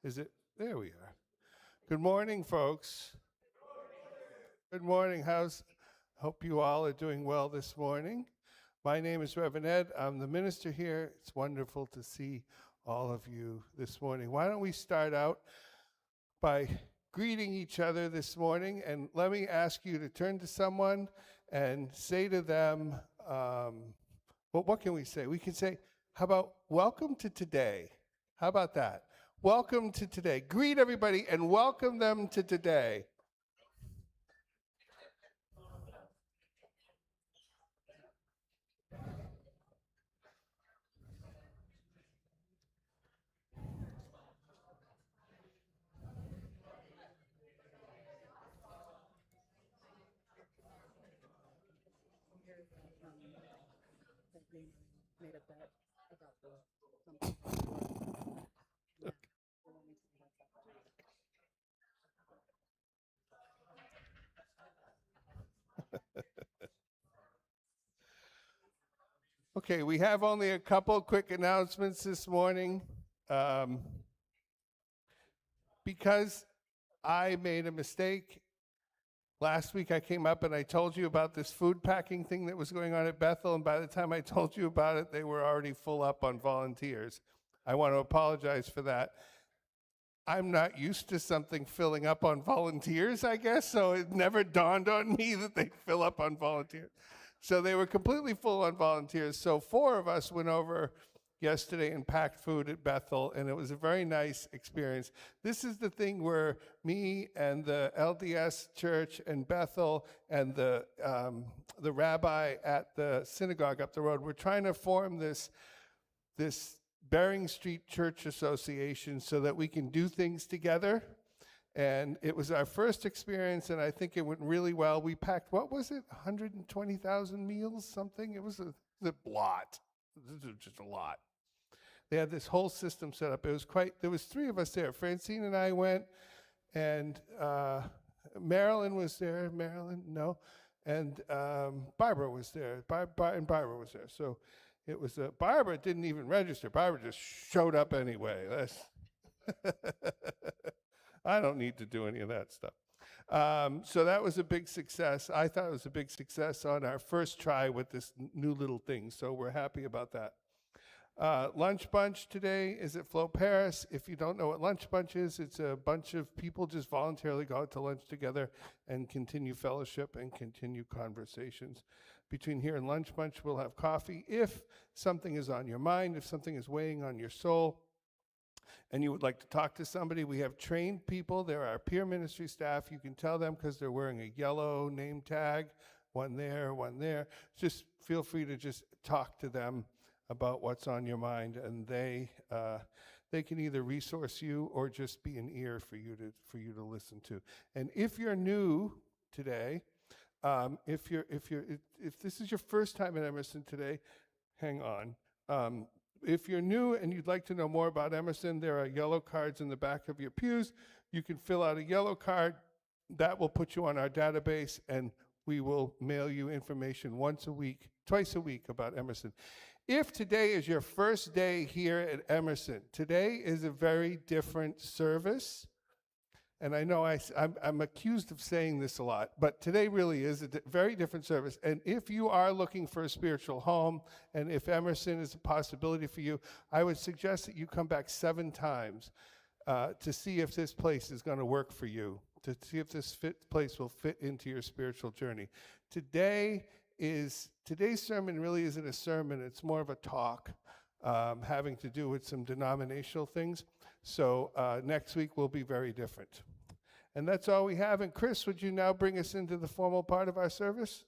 Is it? There we are. Good morning, folks. Good morning. Hope you all are doing well this morning. My name is Reverend Ed. I'm the minister here. It's wonderful to see all of you this morning. Why don't we start out by greeting each other this morning, and let me ask you to turn to someone and say to them, what can we say? We can say, how about welcome to today? How about that? Welcome to today. Greet everybody and welcome them to today. Okay, we have only a couple quick announcements this morning. Because I made a mistake. Last week I came up and I told you about this food packing thing that was going on at Bethel, and by the time I told you about it, they were already full up on volunteers. I want to apologize for that. I'm not used to something filling up on volunteers, I guess, so it never dawned on me that they'd fill up on volunteers. So they were completely full on volunteers. So 4 of us went over yesterday and packed food at Bethel, and it was a very nice experience. This is the thing where me and the LDS church and Bethel and the rabbi at the synagogue up the road, we're trying to form this Bering Street Church Association so that we can do things together. And it was our first experience, and I think it went really well. We packed, what was it, 120,000 meals, something? It was a lot. It was just a lot. They had this whole system set up. There was 3 of us there. Francine and I went, and Marilyn was there. And Barbara was there. Barbara was there. So it was, Barbara didn't even register. Barbara just showed up anyway. I don't need to do any of that stuff. So that was a big success. I thought it was a big success on our first try with this new little thing, so we're happy about that. Lunch Bunch today is at Flow Paris. If you don't know what Lunch Bunch is, it's a bunch of people just voluntarily go out to lunch together and continue fellowship and continue conversations. Between here and Lunch Bunch, we'll have coffee. If something is on your mind, if something is weighing on your soul, and you would like to talk to somebody, we have trained people. They're our peer ministry staff. You can tell them because they're wearing a yellow name tag, one there, one there. Just feel free to just talk to them about what's on your mind, and they can either resource you or just be an ear for you to listen to. And if you're new today, if this is your first time at Emerson today, hang on. If you're new and you'd like to know more about Emerson, there are yellow cards in the back of your pews. You can fill out a yellow card. That will put you on our database, and we will mail you information twice a week about Emerson. If today is your first day here at Emerson, today is a very different service. And I know I'm accused of saying this a lot, but today really is a very different service. And if you are looking for a spiritual home, and if Emerson is a possibility for you, I would suggest that you come back 7 times to see if this place is going to work for you, to see if this place will fit into your spiritual journey. Today's sermon really isn't a sermon. It's more of a talk having to do with some denominational things. So next week will be very different. And that's all we have. And Chris, would you now bring us into the formal part of our service?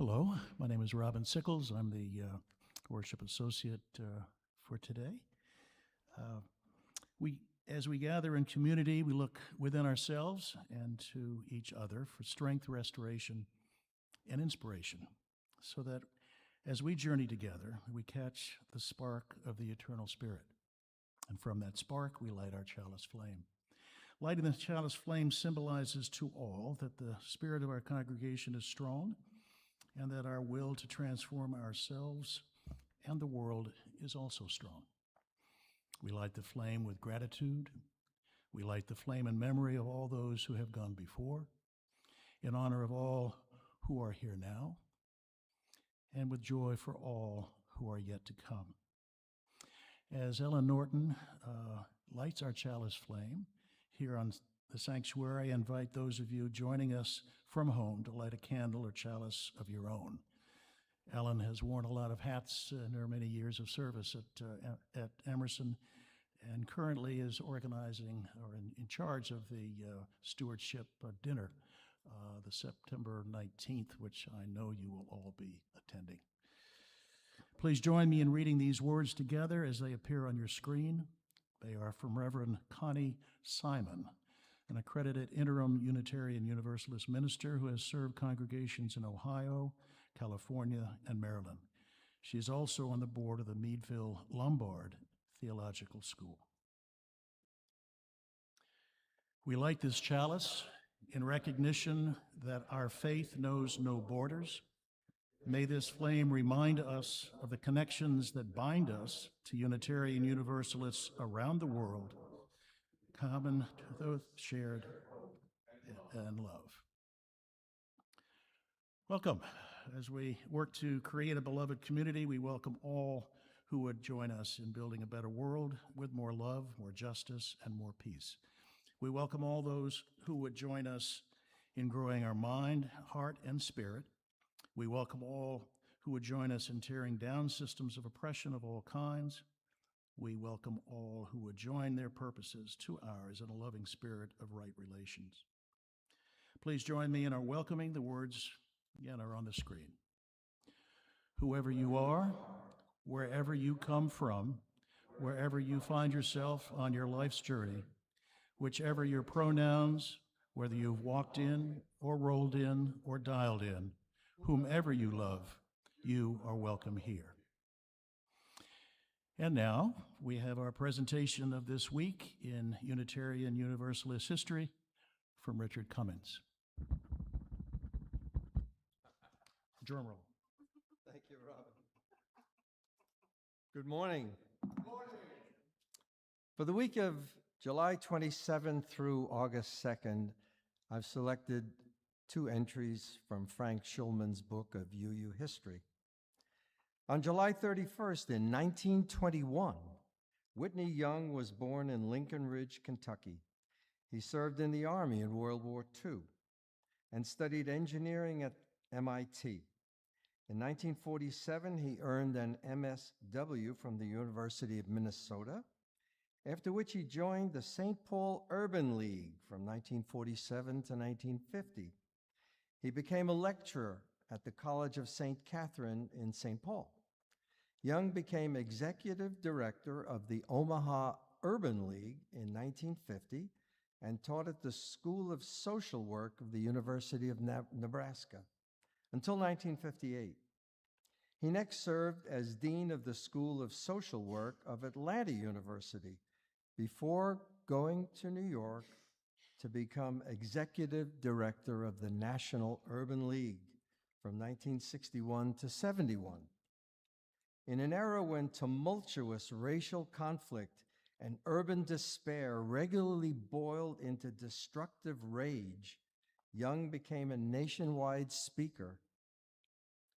Hello, my name is Robin Sickles. I'm the worship associate for today. As we gather in community, we look within ourselves and to each other for strength, restoration, and inspiration, so that as we journey together, we catch the spark of the eternal Spirit. And from that spark, we light our chalice flame. Lighting the chalice flame symbolizes to all that the spirit of our congregation is strong and that our will to transform ourselves and the world is also strong. We light the flame with gratitude. We light the flame in memory of all those who have gone before, in honor of all who are here now, and with joy for all who are yet to come. As Ellen Norton lights our chalice flame here on the sanctuary, I invite those of you joining us from home to light a candle or chalice of your own. Ellen has worn a lot of hats in her many years of service at Emerson, and currently is organizing or in charge of the stewardship dinner, the September 19th, which I know you will all be attending. Please join me in reading these words together as they appear on your screen. They are from Reverend Connie Simon, an accredited interim Unitarian Universalist minister who has served congregations in Ohio, California, and Maryland. She is also on the board of the Meadville Lombard Theological School. We light this chalice in recognition that our faith knows no borders. May this flame remind us of the connections that bind us to Unitarian Universalists around the world, common to those shared and love. Welcome. As we work to create a beloved community, we welcome all who would join us in building a better world with more love, more justice, and more peace. We welcome all those who would join us in growing our mind, heart, and spirit. We welcome all who would join us in tearing down systems of oppression of all kinds. We welcome all who would join their purposes to ours in a loving spirit of right relations. Please join me in our welcoming. The words, again, are on the screen. Whoever you are, wherever you come from, wherever you find yourself on your life's journey, whichever your pronouns, whether you've walked in or rolled in or dialed in, whomever you love, you are welcome here. And now we have our presentation of this week in Unitarian Universalist history from Richard Cummins. Drum roll. Thank you, Robin. Good morning. Good morning. For the week of July 27th through August 2nd, I've selected two entries from Frank Schulman's book of UU history. On July 31st in 1921, Whitney Young was born in Lincoln Ridge, Kentucky. He served in the Army in World War II and studied engineering at MIT. In 1947, he earned an MSW from the University of Minnesota, after which he joined the St. Paul Urban League from 1947 to 1950. He became a lecturer at the College of St. Catherine in St. Paul. Young became executive director of the Omaha Urban League in 1950 and taught at the School of Social Work of the University of Nebraska until 1958. He next served as dean of the School of Social Work of Atlanta University before going to New York to become executive director of the National Urban League from 1961 to 71. In an era when tumultuous racial conflict and urban despair regularly boiled into destructive rage, Young became a nationwide speaker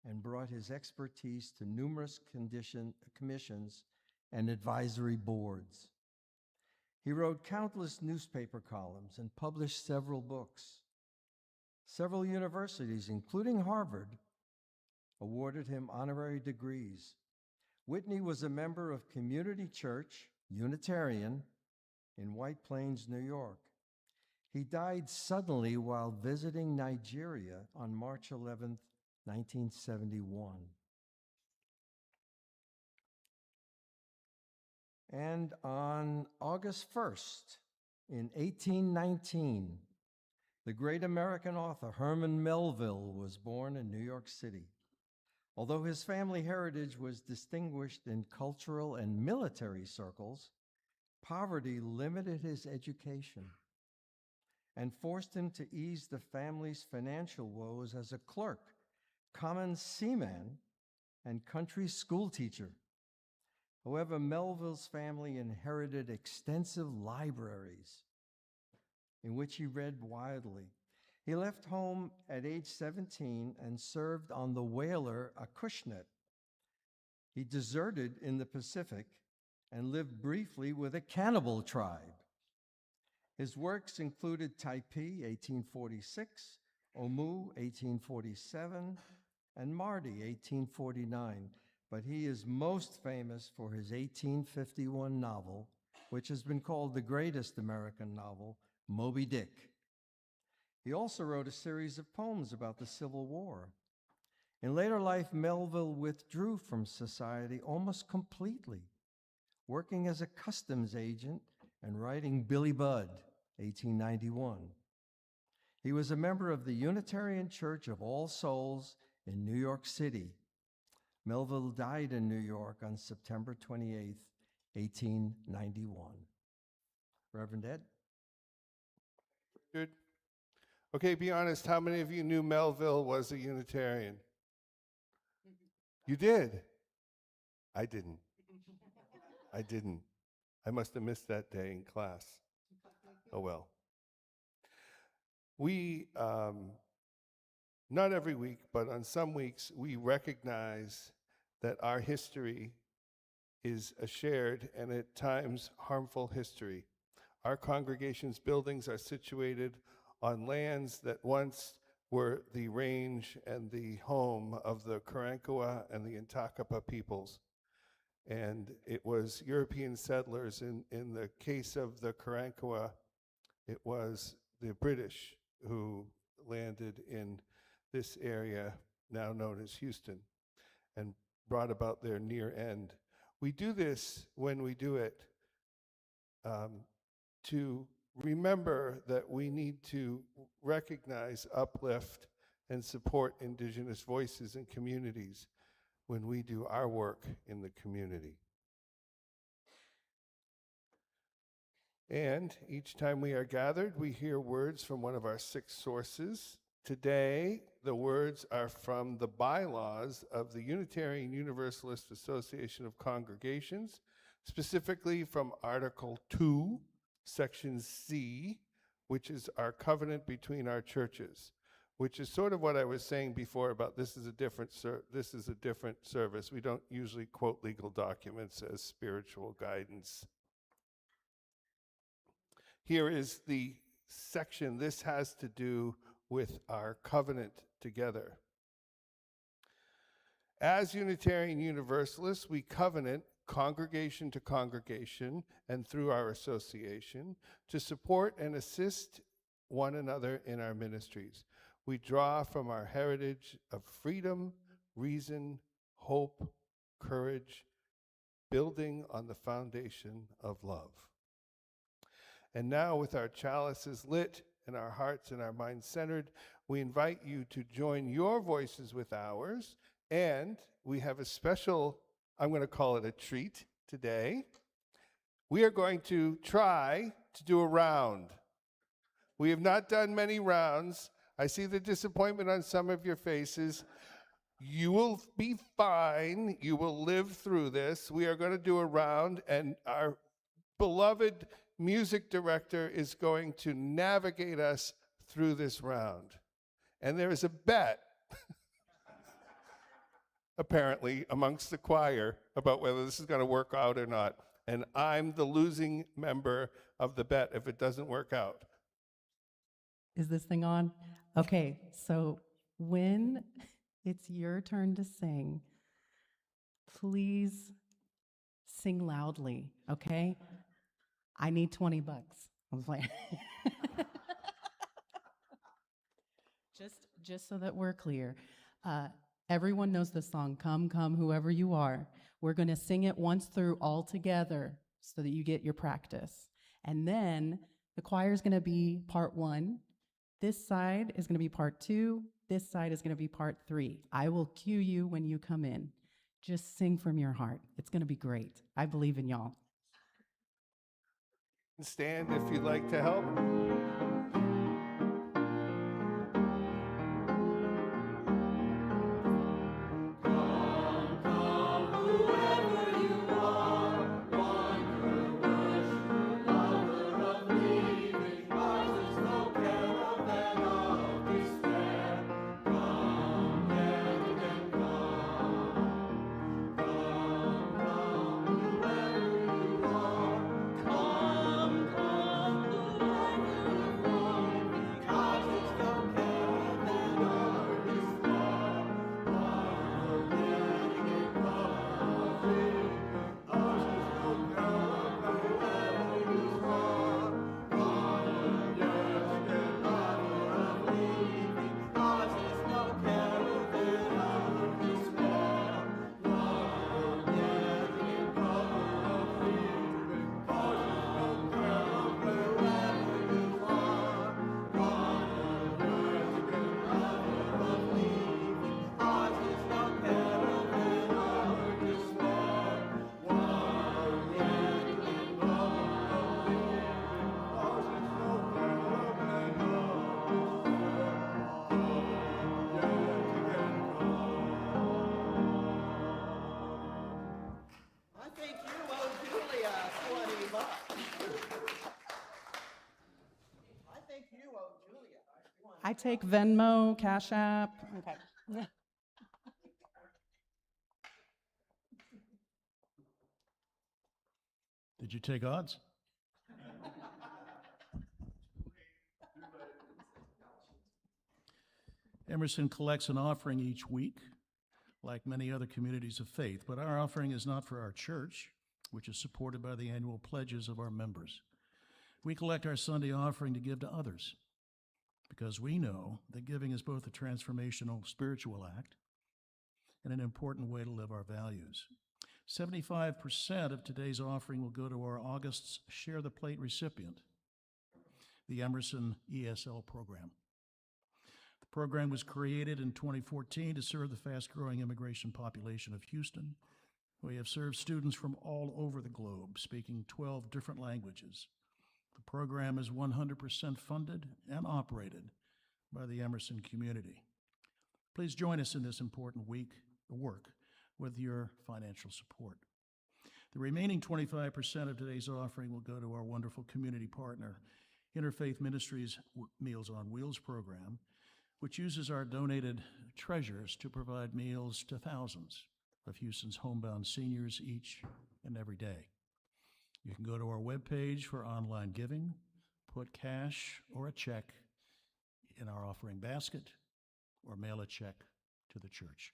and brought his expertise to numerous commissions and advisory boards. He wrote countless newspaper columns and published several books. Several universities, including Harvard, awarded him honorary degrees. Whitney was a member of Community Church, Unitarian, in White Plains, New York. He died suddenly while visiting Nigeria on March 11th 1971. And on August 1st, in 1819, the great American author Herman Melville was born in New York City. Although his family heritage was distinguished in cultural and military circles, poverty limited his education and forced him to ease the family's financial woes as a clerk, common seaman, and country schoolteacher. However, Melville's family inherited extensive libraries in which he read widely. He left home at age 17 and served on the whaler Acushnet. He deserted in the Pacific and lived briefly with a cannibal tribe. His works included Taipei, 1846, Omu, 1847, and Mardi, 1849. But he is most famous for his 1851 novel, which has been called the greatest American novel, Moby Dick. He also wrote a series of poems about the Civil War. In later life, Melville withdrew from society almost completely, working as a customs agent and writing Billy Budd, 1891. He was a member of the Unitarian Church of All Souls in New York City. Melville died in New York on September 28, 1891. Reverend Ed? Good. Okay, be honest, how many of you knew Melville was a Unitarian? You did? I didn't. I didn't. I must have missed that day in class. Oh well. We, not every week, but on some weeks, we recognize that our history is a shared and at times harmful history. Our congregation's buildings are situated on lands that once were the range and the home of the Karankawa and the Intakapa peoples. And it was European settlers. In the case of the Karankawa, it was the British who landed in this area, now known as Houston, and brought about their near end. We do this when we do it to remember that we need to recognize, uplift, and support Indigenous voices and communities when we do our work in the community. And each time we are gathered, we hear words from one of our 6 sources. Today, the words are from the bylaws of the Unitarian Universalist Association of Congregations, specifically from Article 2, Section C, which is our covenant between our churches, which is sort of what I was saying before about this is a different service. We don't usually quote legal documents as spiritual guidance. Here is the section. This has to do with our covenant together. As Unitarian Universalists, we covenant congregation to congregation and through our association to support and assist one another in our ministries. We draw from our heritage of freedom, reason, hope, courage, building on the foundation of love. And now, with our chalices lit and our hearts and our minds centered, we invite you to join your voices with ours. And we have a special, I'm going to call it a treat today. We are going to try to do a round. We have not done many rounds. I see the disappointment on some of your faces. You will be fine. You will live through this. We are going to do a round, and our beloved music director is going to navigate us through this round. And there is a bet, apparently, amongst the choir about whether this is going to work out or not. And I'm the losing member of the bet if it doesn't work out. Is this thing on? Okay, so when it's your turn to sing, please sing loudly, okay? I need $20. I was like, just so that we're clear. Uh, Everyone knows the song, Come, Come, Whoever You Are. We're going to sing it once through all together so that you get your practice. And then the choir is going to be part 1. This side is going to be part 2. This side is going to be part 3. I will cue you when you come in. Just sing from your heart. It's going to be great. I believe in y'all. Stand if you'd like to help. I take Venmo, Cash App. Okay. Did you take odds? Emerson collects an offering each week, like many other communities of faith, but our offering is not for our church, which is supported by the annual pledges of our members. We collect our Sunday offering to give to others, because we know that giving is both a transformational spiritual act and an important way to live our values. 75% of today's offering will go to our August's Share the Plate recipient, the Emerson ESL program. The program was created in 2014 to serve the fast-growing immigration population of Houston. We have served students from all over the globe, speaking 12 different languages. The program is 100% funded and operated by the Emerson community. Please join us in this important work with your financial support. The remaining 25% of today's offering will go to our wonderful community partner, Interfaith Ministries Meals on Wheels program, which uses our donated treasures to provide meals to thousands of Houston's homebound seniors each and every day. You can go to our webpage for online giving, put cash or a check in our offering basket, or mail a check to the church.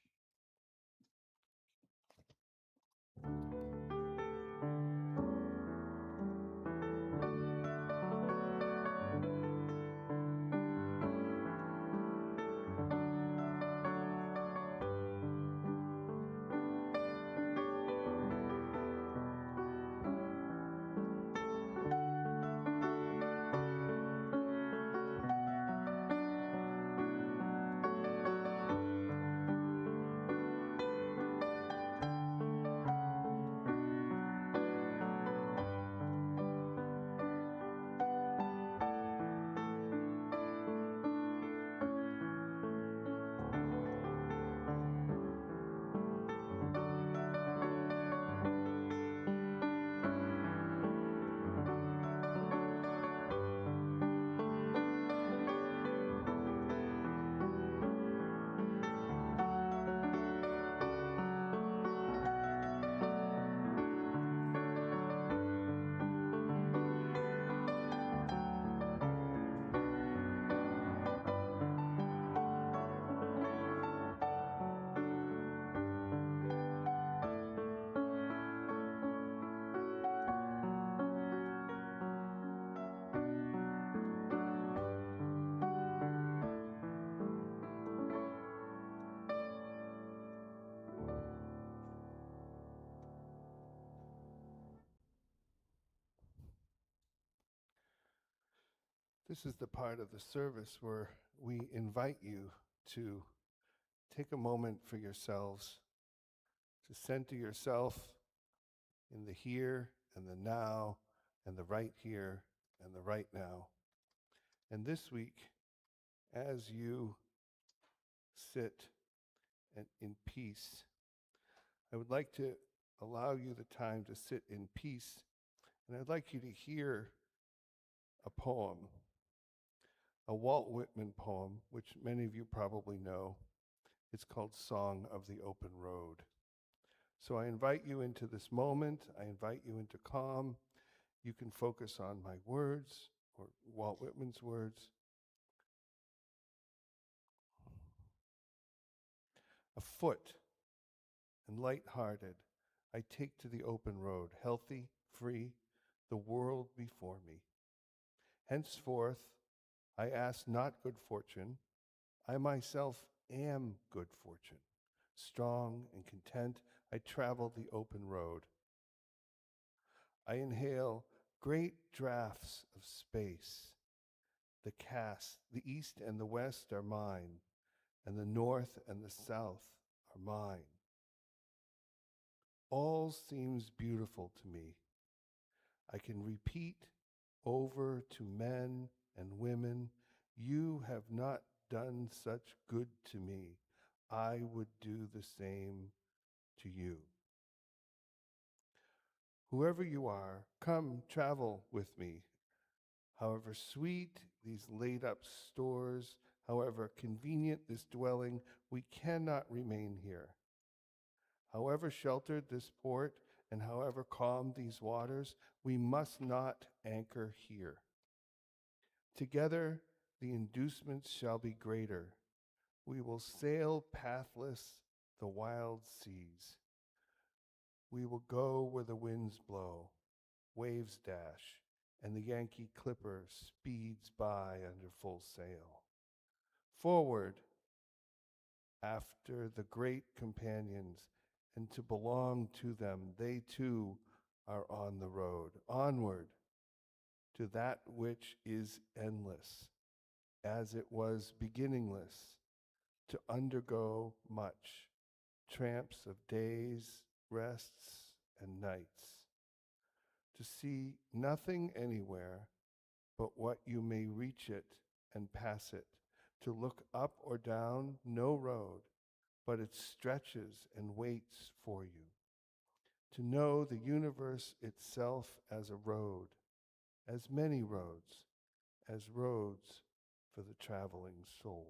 This is the part of the service where we invite you to take a moment for yourselves, to center yourself in the here and the now and the right here and the right now. And this week, as you sit in peace, I would like to allow you the time to sit in peace, and I'd like you to hear a poem, a Walt Whitman poem, which many of you probably know. It's called Song of the Open Road. So I invite you into this moment. I invite you into calm. You can focus on my words or Walt Whitman's words. Afoot and light-hearted, I take to the open road, healthy, free, the world before me. Henceforth, I ask not good fortune. I myself am good fortune. Strong and content, I travel the open road. I inhale great draughts of space. The east and the west are mine, and the north and the south are mine. All seems beautiful to me. I can repeat over to men and women, you have not done such good to me. I would do the same to you. Whoever you are, come travel with me. However sweet these laid up stores, however convenient this dwelling, we cannot remain here. However sheltered this port, and however calm these waters, we must not anchor here. Together the inducements shall be greater. We will sail pathless the wild seas. We will go where the winds blow, waves dash, and the Yankee clipper speeds by under full sail. Forward after the great companions, and to belong to them, they too are on the road. Onward to that which is endless, as it was beginningless, to undergo much, tramps of days, rests, and nights, to see nothing anywhere but what you may reach it and pass it, to look up or down, no road, but it stretches and waits for you, to know the universe itself as a road, as many roads, as roads for the traveling souls.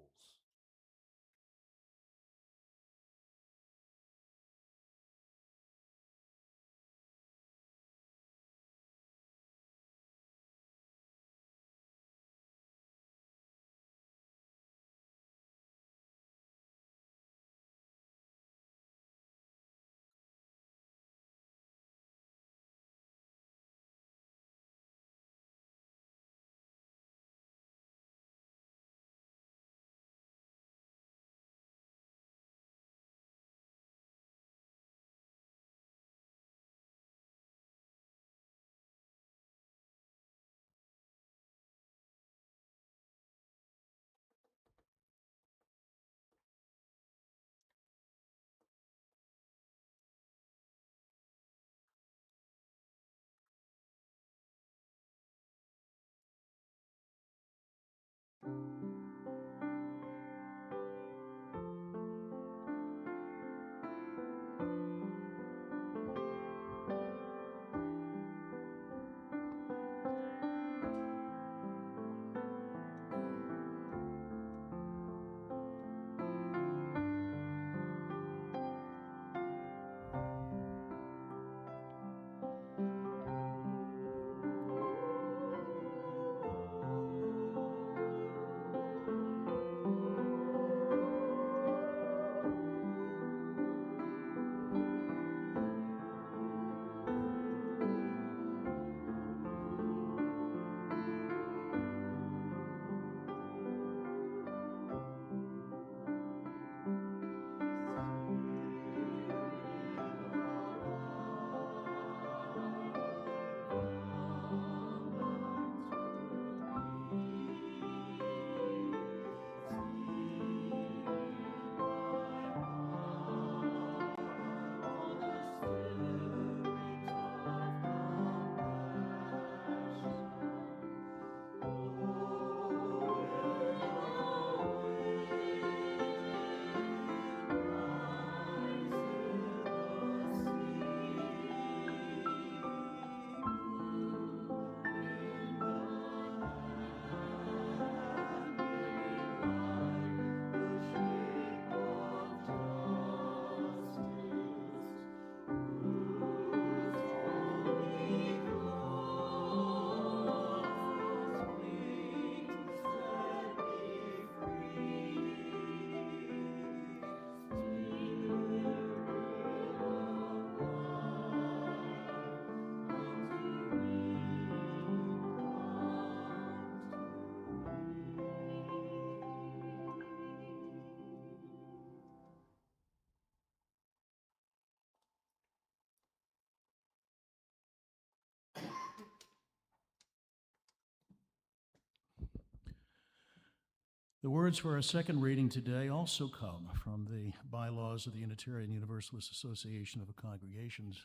The words for our second reading today also come from the bylaws of the Unitarian Universalist Association of Congregations,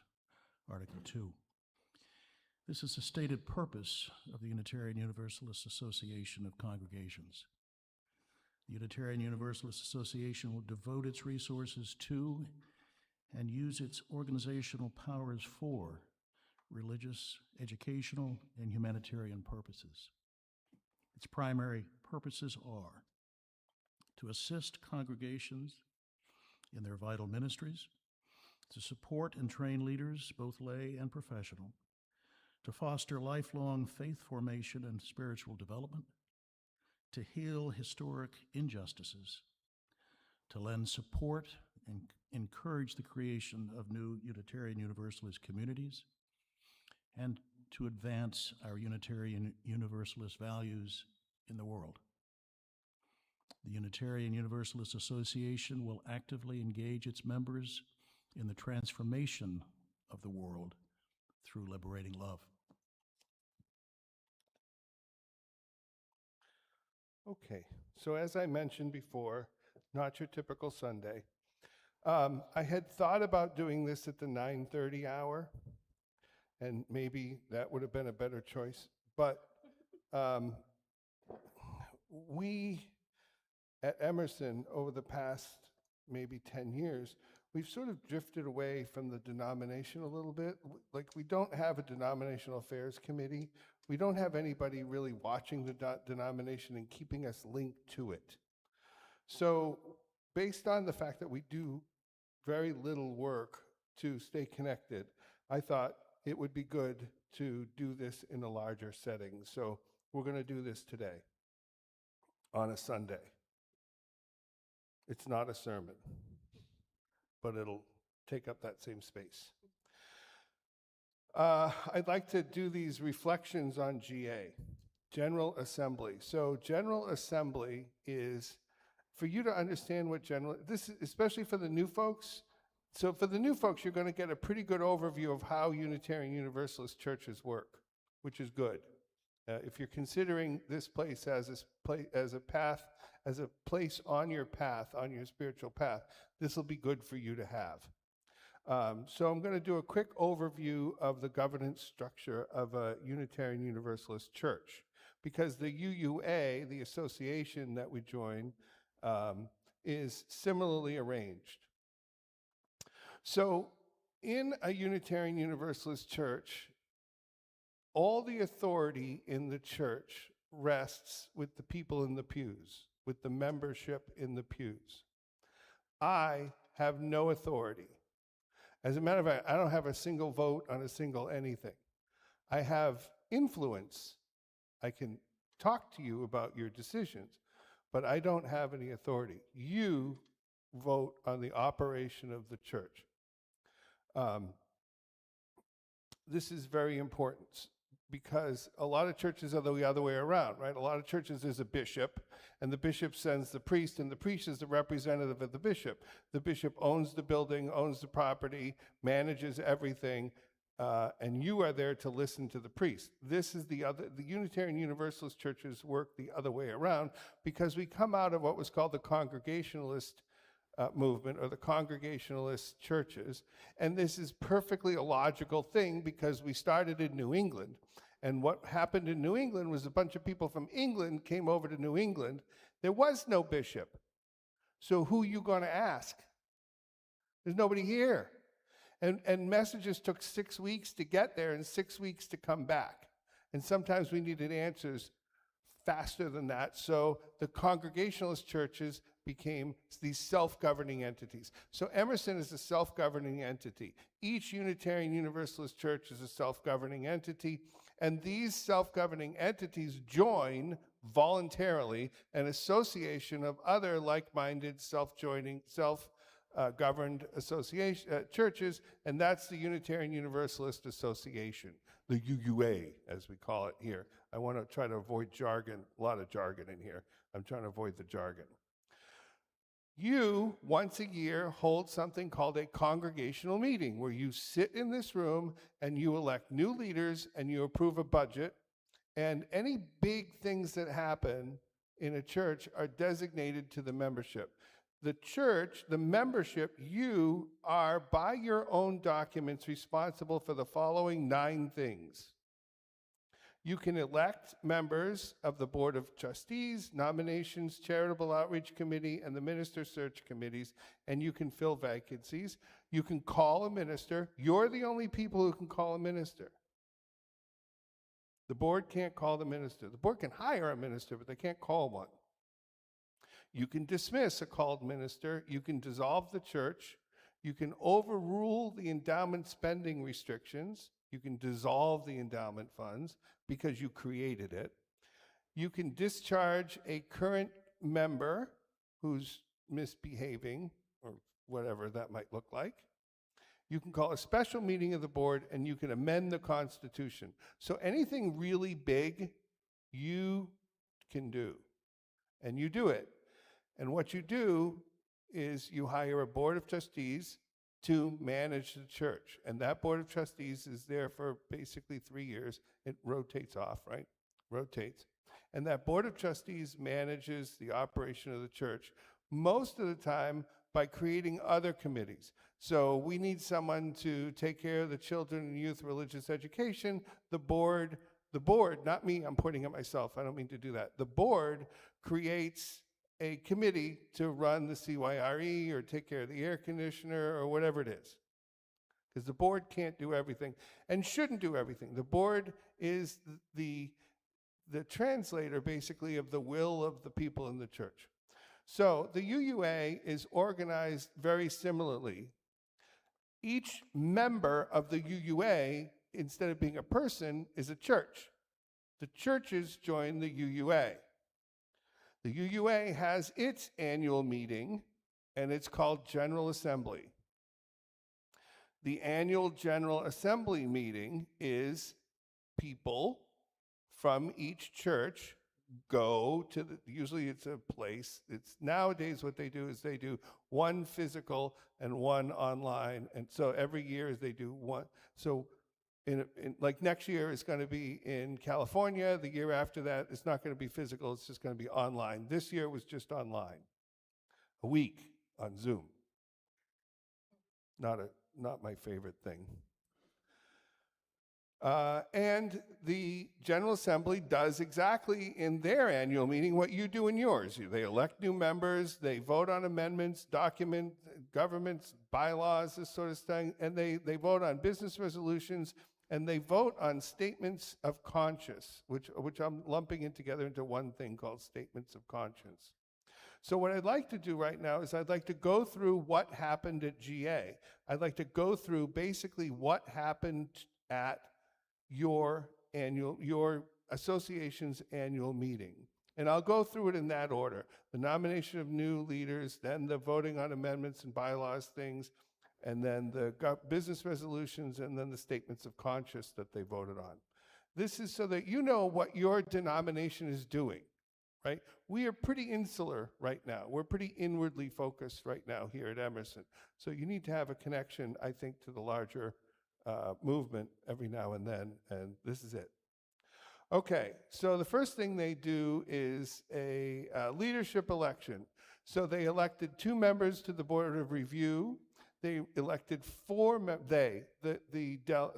Article 2. This is the stated purpose of the Unitarian Universalist Association of Congregations. The Unitarian Universalist Association will devote its resources to and use its organizational powers for religious, educational, and humanitarian purposes. Its primary purposes are to assist congregations in their vital ministries, to support and train leaders, both lay and professional, to foster lifelong faith formation and spiritual development, to heal historic injustices, to lend support and encourage the creation of new Unitarian Universalist communities, and to advance our Unitarian Universalist values in the world. The Unitarian Universalist Association will actively engage its members in the transformation of the world through liberating love. Okay, so as I mentioned before, not your typical Sunday. I had thought about doing this at the 9:30 hour, and maybe that would have been a better choice. But we at Emerson, over the past maybe 10 years, we've sort of drifted away from the denomination a little bit. Like, we don't have a denominational affairs committee. We don't have anybody really watching the denomination and keeping us linked to it. So based on the fact that we do very little work to stay connected, I thought it would be good to do this in a larger setting. So we're going to do this today on a Sunday. It's not a sermon, but it'll take up that same space. I'd like to do these reflections on GA, General Assembly. So General Assembly is, for you to understand what this is especially for the new folks. So for the new folks, you're going to get a pretty good overview of how Unitarian Universalist churches work, which is good. If you're considering this place as a path, as a place on your path, on your spiritual path, this will be good for you to have. So I'm going to do a quick overview of the governance structure of a Unitarian Universalist church, because the UUA, the association that we join, is similarly arranged. So in a Unitarian Universalist church, all the authority in the church rests with the people in the pews, with the membership in the pews. I have no authority. As a matter of fact, I don't have a single vote on a single anything. I have influence. I can talk to you about your decisions, but I don't have any authority. You vote on the operation of the church. This is very important, because a lot of churches are the other way around, right? A lot of churches, there's a bishop, and the bishop sends the priest, and the priest is the representative of the bishop. The bishop owns the building, owns the property, manages everything, and you are there to listen to the priest. This is the Unitarian Universalist churches work the other way around, because we come out of what was called the Congregationalist movement, or the Congregationalist churches, and this is perfectly a logical thing, because we started in New England, and what happened in New England was a bunch of people from England came over to New England. There was no bishop, so who are you going to ask? There's nobody here, and messages took 6 weeks to get there and 6 weeks to come back, and sometimes we needed answers faster than that. So the Congregationalist churches became these self-governing entities. So Emerson is a self-governing entity. Each Unitarian Universalist church is a self-governing entity, and these self-governing entities join voluntarily an association of other like-minded, self-governed churches, and that's the Unitarian Universalist Association, the UUA, as we call it here. I want to try to avoid jargon, a lot of jargon in here. I'm trying to avoid the jargon. You, once a year, hold something called a congregational meeting, where you sit in this room and you elect new leaders and you approve a budget, and any big things that happen in a church are designated to the membership. The church, the membership, you are, by your own documents, responsible for the following 9 things. You can elect members of the Board of Trustees, Nominations, Charitable Outreach Committee, and the Minister Search Committees, and you can fill vacancies. You can call a minister. You're the only people who can call a minister. The board can't call the minister. The board can hire a minister, but they can't call one. You can dismiss a called minister. You can dissolve the church. You can overrule the endowment spending restrictions. You can dissolve the endowment funds because you created it. You can discharge a current member who's misbehaving, or whatever that might look like. You can call a special meeting of the board, and you can amend the Constitution. So anything really big, you can do, and you do it. And what you do is you hire a board of trustees to manage the church. And that board of trustees is there for basically 3 years. It rotates off, right? Rotates. And that board of trustees manages the operation of the church most of the time by creating other committees. So we need someone to take care of the children and youth religious education. The board, not me, I'm pointing at myself, I don't mean to do that. The board creates a committee to run the CYRE or take care of the air conditioner or whatever it is. Because the board can't do everything and shouldn't do everything. The board is the translator, basically, of the will of the people in the church. So the UUA is organized very similarly. Each member of the UUA, instead of being a person, is a church. The churches join the UUA. The UUA has its annual meeting, and it's called General Assembly. The annual General Assembly meeting is people from each church go to usually it's a place. It's nowadays what they do is they do one physical and one online. And so every year they do one. So like next year is going to be in California. The year after that, it's not going to be physical. It's just going to be online. This year was just online. A week on Zoom. Not my favorite thing. And the General Assembly does exactly in their annual meeting what you do in yours. They elect new members, they vote on amendments, document governments, bylaws, this sort of thing, and they vote on business resolutions, and they vote on statements of conscience, which I'm lumping in together into one thing called statements of conscience. So what I'd like to do right now is I'd like to go through what happened at GA. I'd like to go through basically what happened at your association's annual meeting. And I'll go through it in that order. The nomination of new leaders, then the voting on amendments and bylaws things, and then the business resolutions, and then the statements of conscience that they voted on. This is so that you know what your denomination is doing, right? We are pretty insular right now. We're pretty inwardly focused right now here at Emerson. So you need to have a connection, I think, to the larger movement every now and then, and this is it. Okay, so the first thing they do is a leadership election. So they elected 2 members to the Board of Review. They elected 4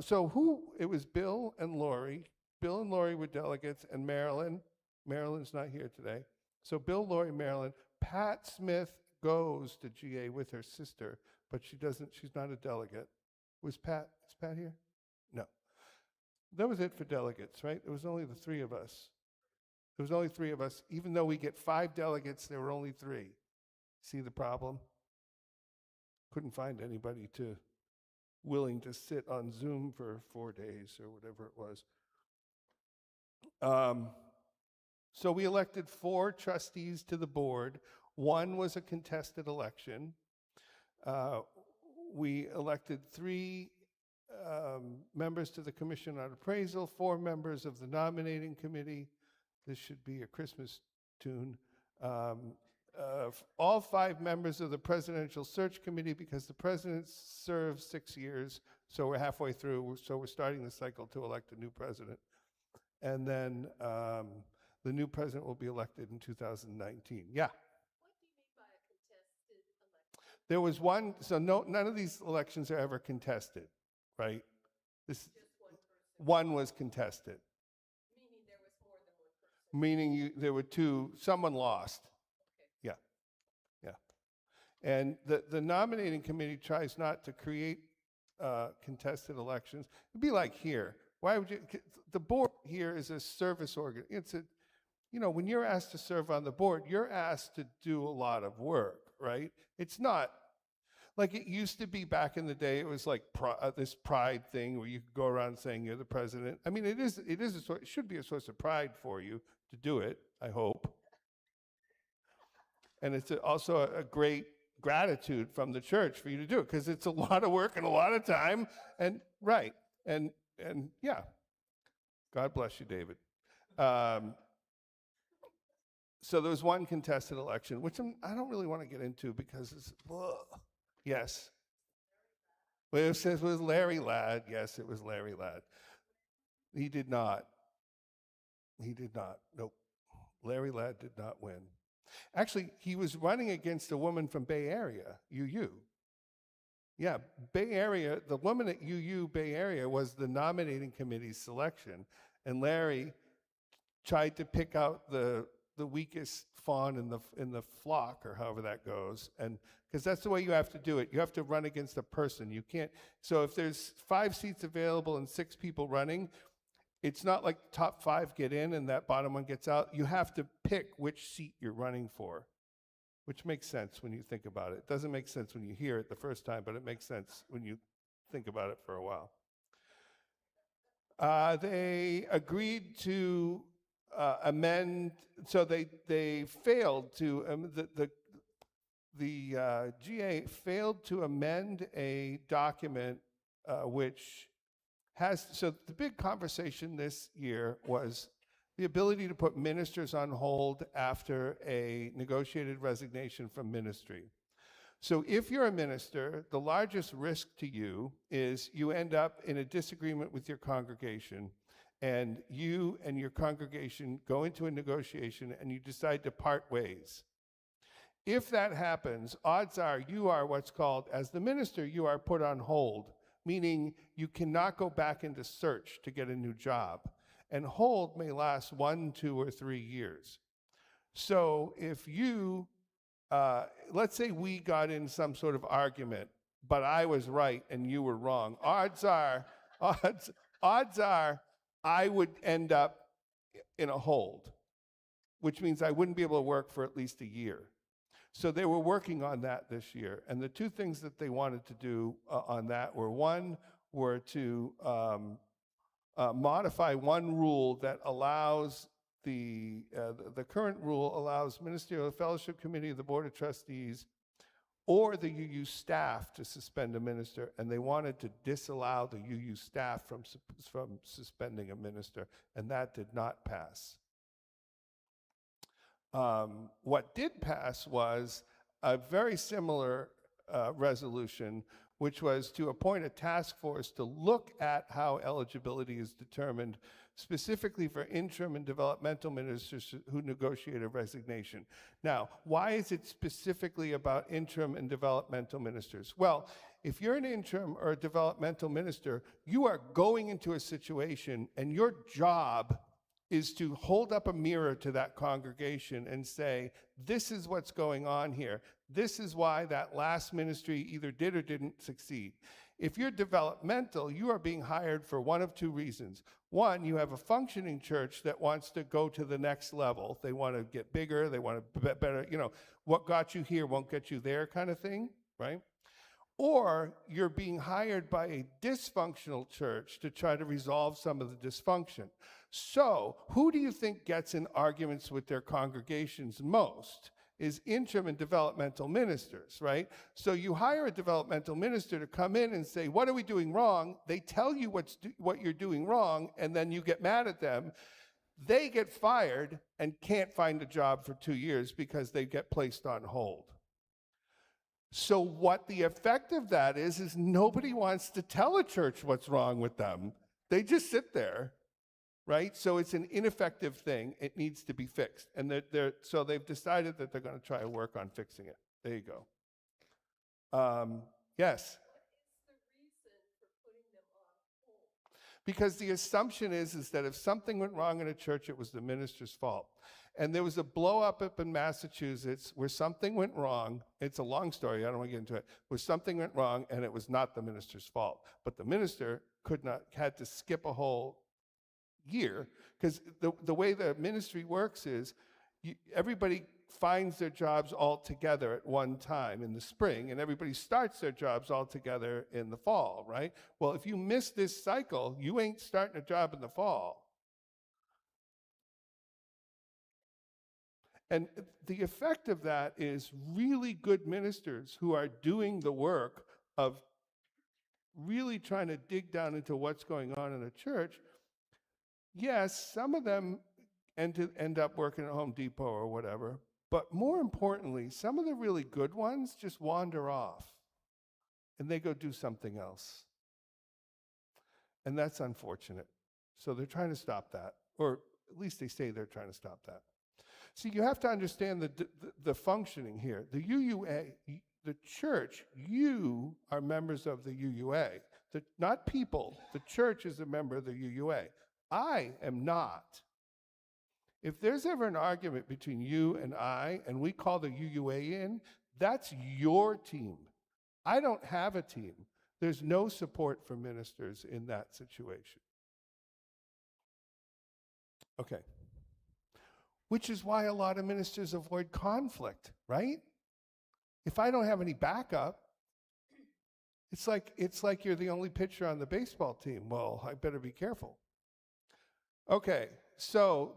so who? It was Bill and Lori. Bill and Lori were delegates, and Marilyn. Marilyn's not here today. So Bill, Lori, Marilyn. Pat Smith goes to GA with her sister, but she's not a delegate. Is Pat here? No. That was it for delegates, right? It was only the 3 of us. There was only 3 of us. Even though we get 5 delegates, there were only 3. See the problem? Couldn't find anybody willing to sit on Zoom for 4 days or whatever it was. So we elected 4 trustees to the board. 1 was a contested election. We elected 3 members to the Commission on Appraisal, 4 members of the nominating committee. This should be a Christmas tune. All 5 members of the Presidential Search Committee, because the president serves 6 years, so we're halfway through, so we're starting the cycle to elect a new president. And then The new president will be elected in 2019. Yeah. There was one, so none of these elections are ever contested, right? This one was contested. Meaning there were two, someone lost. Yeah, yeah. And the nominating committee tries not to create contested elections. It'd be like here. Why would you, the board here is a service organ. It's a, when you're asked to serve on the board, you're asked to do a lot of work, right? It's not like it used to be back in the day. It was like this pride thing where you could go around saying you're the president. I mean, it should be a source of pride for you to do it, I hope. And it's also a great gratitude from the church for you to do it, because it's a lot of work and a lot of time. And right. And yeah, God bless you, David. So there was one contested election, which I don't really want to get into because it's, yes. Well, it was Larry Ladd. Yes, it was Larry Ladd. He did not. He did not. Nope. Larry Ladd did not win. Actually, he was running against a woman from Bay Area, UU. Yeah, Bay Area, the woman at UU Bay Area was the nominating committee's selection, and Larry tried to pick out the weakest fawn in the flock, or however that goes, and because that's the way you have to do it. You have to run against a person. You can't. So if there's 5 seats available and 6 people running, it's not like the top 5 get in and that bottom one gets out. You have to pick which seat you're running for, which makes sense when you think about it. It doesn't make sense when you hear it the first time, but it makes sense when you think about it for a while. They agreed to amend, so they failed to, the GA failed to amend a document which has, so the big conversation this year was the ability to put ministers on hold after a negotiated resignation from ministry. So if you're a minister, the largest risk to you is you end up in a disagreement with your congregation, and you and your congregation go into a negotiation and you decide to part ways. If that happens, odds are you are what's called, as the minister, you are put on hold, meaning you cannot go back into search to get a new job. And hold may last 1, 2, or 3 years. So if you, let's say we got in some sort of argument, but I was right and you were wrong, odds are I would end up in a hold, which means I wouldn't be able to work for at least a year. So they were working on that this year. And the 2 things that they wanted to do on that were, one, were to modify one rule that allows the current rule allows Ministerial Fellowship Committee, the Board of Trustees, or the UU staff to suspend a minister, and they wanted to disallow the UU staff from suspending a minister, and that did not pass. What did pass was a very similar resolution, which was to appoint a task force to look at how eligibility is determined, specifically for interim and developmental ministers who negotiate a resignation. Now, why is it specifically about interim and developmental ministers? Well, if you're an interim or a developmental minister, you are going into a situation and your job is to hold up a mirror to that congregation and say, this is what's going on here. This is why that last ministry either did or didn't succeed. If you're developmental, you are being hired for one of 2 reasons. One, you have a functioning church that wants to go to the next level. They want to get bigger, they want to better, what got you here won't get you there kind of thing, right? Or you're being hired by a dysfunctional church to try to resolve some of the dysfunction. So who do you think gets in arguments with their congregations most? Is interim and developmental ministers, right? So you hire a developmental minister to come in and say, what are we doing wrong? They tell you what you're doing wrong, and then you get mad at them. They get fired and can't find a job for 2 years because they get placed on hold. So what the effect of that is nobody wants to tell a church what's wrong with them. They just sit there, right? So it's an ineffective thing. It needs to be fixed. And so they've decided that they're going to try to work on fixing it. There you go. Yes? Because the assumption is that if something went wrong in a church, it was the minister's fault. And there was a blow up in Massachusetts where something went wrong. It's a long story, I don't want to get into it. Where something went wrong and it was not the minister's fault. But the minister had to skip a whole year, because the way the ministry works is everybody finds their jobs all together at one time in the spring, and everybody starts their jobs all together in the fall, right? Well, if you miss this cycle, you ain't starting a job in the fall. And the effect of that is really good ministers who are doing the work of really trying to dig down into what's going on in a church. Yes, some of them end up working at Home Depot or whatever, but more importantly, some of the really good ones just wander off and they go do something else. And that's unfortunate. So they're trying to stop that, or at least they say they're trying to stop that. See, you have to understand the functioning here. The UUA, the church, you are members of the UUA. Not people, the church is a member of the UUA. I am not. If there's ever an argument between you and I, and we call the UUA in, that's your team. I don't have a team. There's no support for ministers in that situation. Okay. Which is why a lot of ministers avoid conflict, right? If I don't have any backup, it's like you're the only pitcher on the baseball team. Well, I better be careful. Okay, so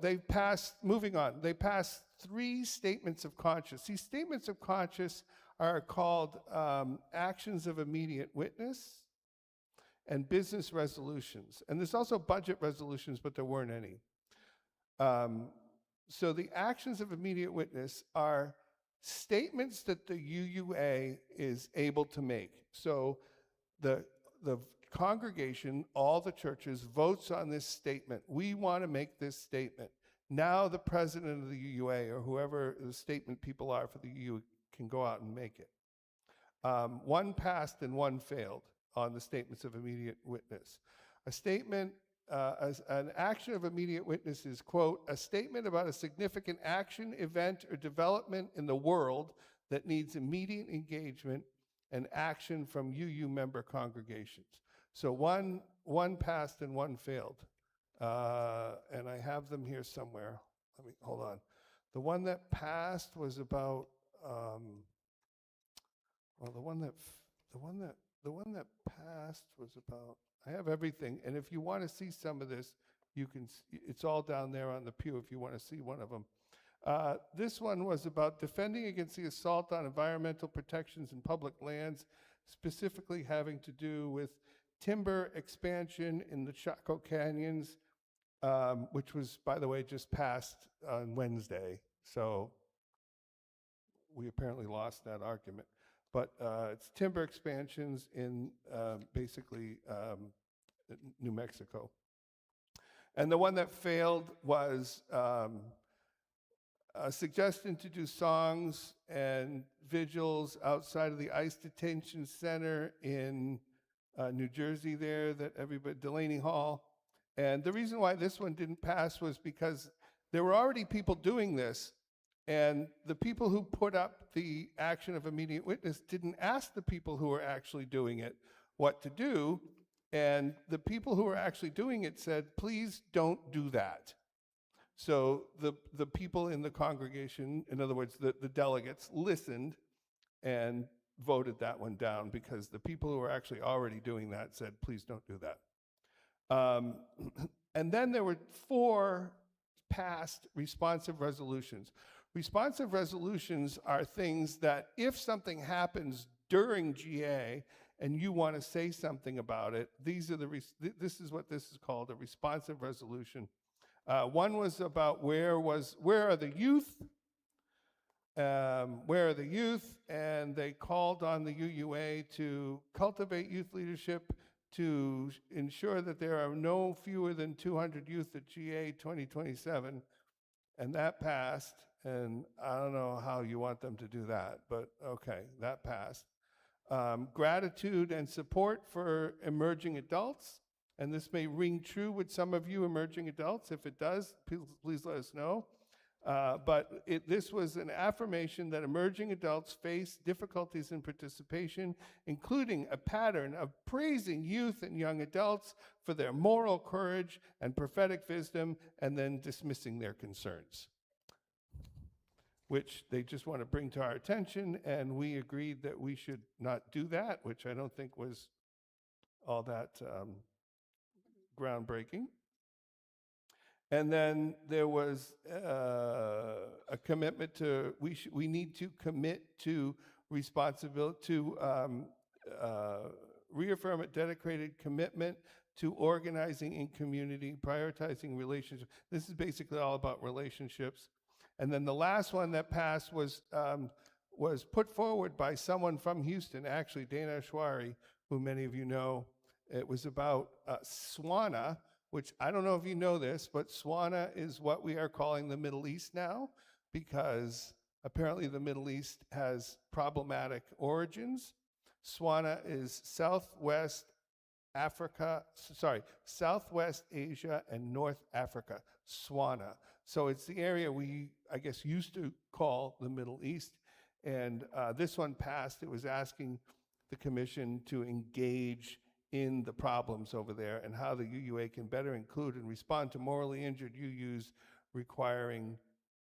moving on, they passed 3 statements of conscience. These statements of conscience are called actions of immediate witness and business resolutions. And there's also budget resolutions, but there weren't any. So the actions of immediate witness are statements that the UUA is able to make. So the congregation, all the churches, votes on this statement. We want to make this statement. Now the president of the UUA, or whoever the statement people are for the UUA, can go out and make it. One passed and one failed on the statements of immediate witness. A statement, an action of immediate witness is, quote, a statement about a significant action, event, or development in the world that needs immediate engagement and action from UU member congregations. So one passed and one failed. And I have them here somewhere. Hold on. The one that passed was about, the one that passed was about, I have everything. And if you want to see some of this, it's all down there on the pew if you want to see one of them. This one was about defending against the assault on environmental protections in public lands, specifically having to do with timber expansion in the Chaco Canyons, which was, by the way, just passed on Wednesday. So we apparently lost that argument. But it's timber expansions in basically New Mexico. And the one that failed was a suggestion to do songs and vigils outside of the ICE detention center in New Jersey there, that everybody, Delaney Hall. And the reason why this one didn't pass was because there were already people doing this, and the people who put up the action of immediate witness didn't ask the people who were actually doing it what to do, and the people who were actually doing it said, please don't do that. So the people in the congregation, in other words, the delegates, listened and voted that one down, because the people who were actually already doing that said, please don't do that. And then there were 4 passed responsive resolutions. Responsive resolutions are things that if something happens during GA and you want to say something about it, this is what this is called, a responsive resolution. One was about where are the youth? Where are the youth? And they called on the UUA to cultivate youth leadership, to ensure that there are no fewer than 200 youth at GA 2027, and that passed, and I don't know how you want them to do that, but okay, that passed. Gratitude and support for emerging adults, and this may ring true with some of you emerging adults. If it does, please let us know. But this was an affirmation that emerging adults face difficulties in participation, including a pattern of praising youth and young adults for their moral courage and prophetic wisdom, and then dismissing their concerns, which they just want to bring to our attention, and we agreed that we should not do that, which I don't think was all that groundbreaking. And then there was a commitment to, we need to commit to responsibility, to reaffirm a dedicated commitment to organizing in community, prioritizing relationships. This is basically all about relationships. And then the last one that passed was put forward by someone from Houston, actually Dana Ashwari, who many of you know. It was about SWANA, which I don't know if you know this, but SWANA is what we are calling the Middle East now, because apparently the Middle East has problematic origins. SWANA is Southwest Asia and North Africa, SWANA. So it's the area we, I guess, used to call the Middle East. And this one passed. It was asking the commission to engage in the problems over there and how the UUA can better include and respond to morally injured UUs regarding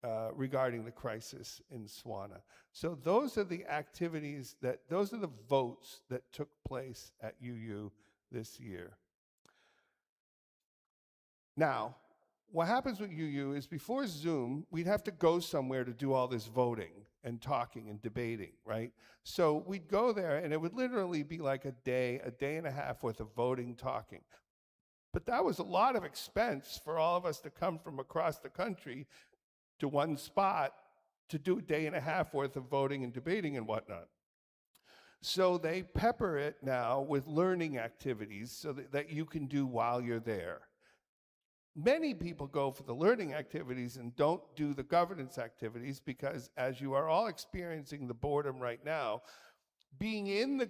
the crisis in SWANA. So those are the activities those are the votes that took place at UU this year. Now, what happens with UU is before Zoom, we'd have to go somewhere to do all this voting and talking and debating, right? So we'd go there and it would literally be like a day and a half worth of voting, talking. But that was a lot of expense for all of us to come from across the country to one spot to do a day and a half worth of voting and debating and whatnot. So they pepper it now with learning activities so that you can do while you're there. Many people go for the learning activities and don't do the governance activities because, as you are all experiencing the boredom right now, being in the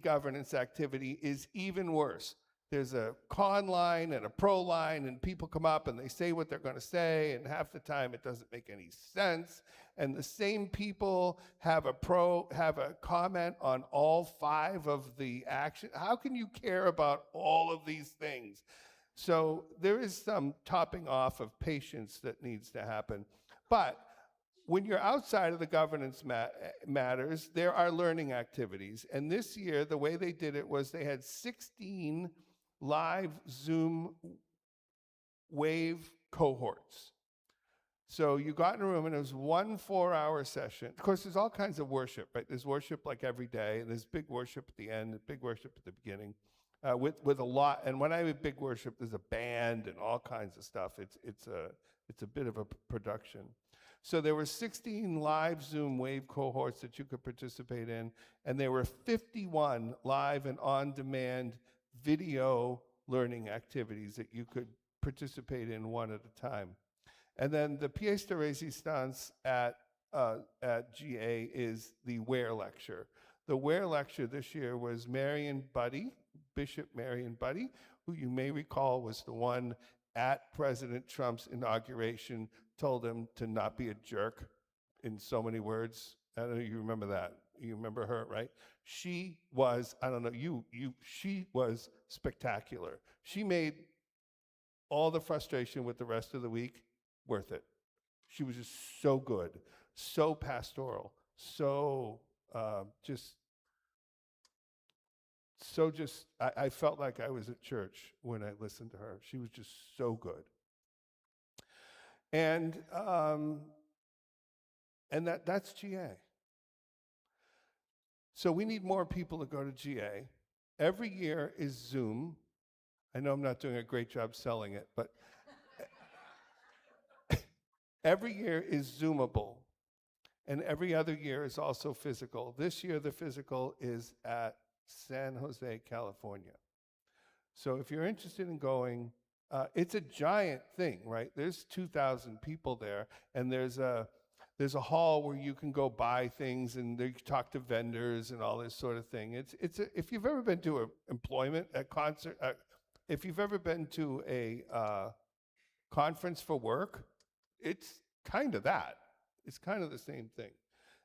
governance activity is even worse. There's a con line and a pro line, and people come up and they say what they're going to say, and half the time it doesn't make any sense. And the same people have a comment on all 5 of the action. How can you care about all of these things? So there is some topping off of patience that needs to happen. But when you're outside of the governance matters, there are learning activities. And this year, the way they did it was they had 16 live Zoom wave cohorts. So you got in a room and it was 1 4-hour session. Of course, there's all kinds of worship, right? There's worship like every day, and there's big worship at the end, and big worship at the beginning, with a lot. And when I have big worship, there's a band and all kinds of stuff. It's a bit of a production. So there were 16 live Zoom wave cohorts that you could participate in, and there were 51 live and on-demand video learning activities that you could participate in one at a time. And then the pièce de résistance at GA is the Ware Lecture. The Ware Lecture this year was Bishop Marion Buddy, who you may recall was the one at President Trump's inauguration told him to not be a jerk in so many words. I don't know if you remember that. You remember her, right? She was, I don't know, she was spectacular. She made all the frustration with the rest of the week worth it. She was just so good, so pastoral, I felt like I was at church when I listened to her. She was just so good. And that's GA. So we need more people to go to GA. Every year is Zoom. I know I'm not doing a great job selling it, but every year is Zoomable. And every other year is also physical. This year, the physical is at San Jose, California. So if you're interested in going, it's a giant thing, right? There's 2,000 people there, and there's a hall where you can go buy things and they talk to vendors and all this sort of thing. If you've ever been to a concert, if you've ever been to a conference for work, it's kind of that. It's kind of the same thing.